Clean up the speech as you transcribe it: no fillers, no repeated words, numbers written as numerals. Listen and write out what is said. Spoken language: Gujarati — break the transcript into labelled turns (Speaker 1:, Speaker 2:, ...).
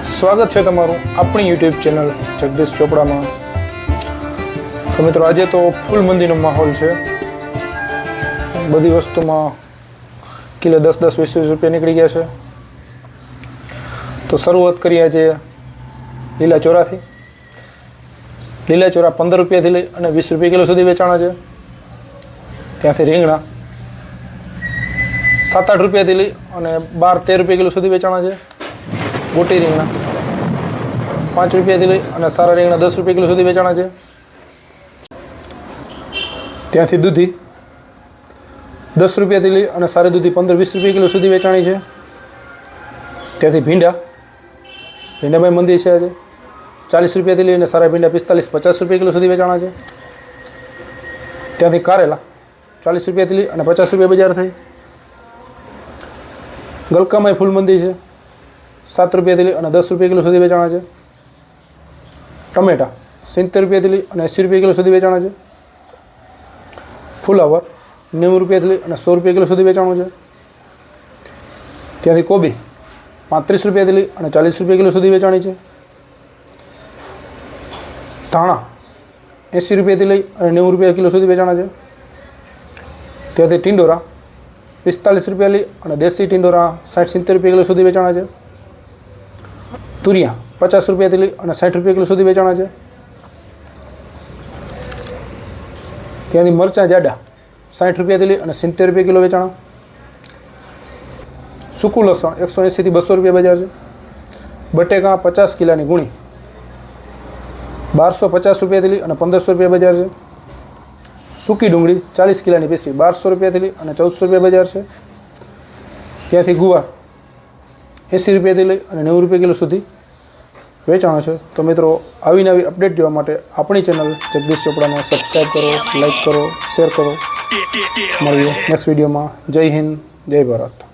Speaker 1: સ્વાગત છે તમારું આપણી યુટ્યુબ ચેનલ જગદીશ ચોપડામાં। તો મિત્રો આજે તો ફૂલ મંદીનો માહોલ છે। બધી વસ્તુમાં કિલો 10-20 રૂપિયા નીકળી ગયા છે। તો શરૂઆત કરીએ આજે લીલા ચોરાથી। લીલા ચોરા 15 રૂપિયાથી લઈ અને 20 રૂપિયા કિલો સુધી વેચાણા છે। ત્યાંથી રીંગણા 7-8 રૂપિયાથી લઈ અને 12-13 રૂપિયા કિલો સુધી વેચાણા છે। गोटी રીંગણા 5 રૂપિયાથી લઈ અને સારા રીંગણા 10 રૂપિયા કિલો સુધી વેચાણા છે। ત્યાંથી દૂધી 10 રૂપિયાથી લઈ અને સારી દૂધી 15-20 રૂપિયા કિલો સુધી વેચાણી છે। ત્યાંથી ભીંડામાં મંદી છે આજે 40 રૂપિયાથી લઈ અને સારા ભીંડા 45-50 રૂપિયા કિલો સુધી વેચાણા છે। ત્યાંથી કારેલા 40 રૂપિયાથી લઈ અને 50 રૂપિયા બજાર થઈ। ગલકામાં ફૂલ મંદી છે 7 રૂપિયાથી લઈ અને 10 રૂપિયા કિલો સુધી વેચાણા છે। ટમેટા 70 રૂપિયાથી લઈ અને 80 રૂપિયા કિલો સુધી વેચાણા છે। ફુલાવર 90 રૂપિયાથી લઈ અને 100 રૂપિયા કિલો સુધી વેચાણું છે। ત્યાંથી કોબી 35 રૂપિયાથી લઈ અને 40 રૂપિયા કિલો સુધી વેચાણી છે। ધાણા 80 રૂપિયાથી લઈ અને 90 રૂપિયા કિલો સુધી વેચાણા છે। ત્યાંથી ટિંડોરા 45 રૂપિયા લઈ અને દેશી ટિંડોરા 60-70 રૂપિયા કિલો સુધી વેચાણા છે। તુરિયા 50 રૂપિયાથી લઈ અને 60 રૂપિયા કિલો સુધી વેચાણા છે। ત્યાંથી મરચાં જાડા 60 રૂપિયાથી લઈ અને 70 રૂપિયા કિલો વેચાણા। સૂકું લસણ 180થી 200 રૂપિયા બજાર છે। બટેકા 50 કિલાની ગુણી 1250 રૂપિયાથી લઈ અને 1500 રૂપિયા બજાર છે। સૂકી ડુંગળી 40 કિલાની પીસી 1200 રૂપિયાથી લઈ અને 1400 રૂપિયા બજાર છે। ત્યાંથી ગુવાર 80 રૂપિયાથી લઈ અને 90 રૂપિયા કિલો સુધી વેચાણો છે। તો મિત્રો આવી નવી અપડેટ જોવા માટે આપણી ચેનલ જગદીશ ચોપડાને સબસ્ક્રાઈબ કરો, લાઈક કરો, શેર કરો। મળીએ નેક્સ્ટ વિડીયોમાં। જય હિન્દ, જય ભારત।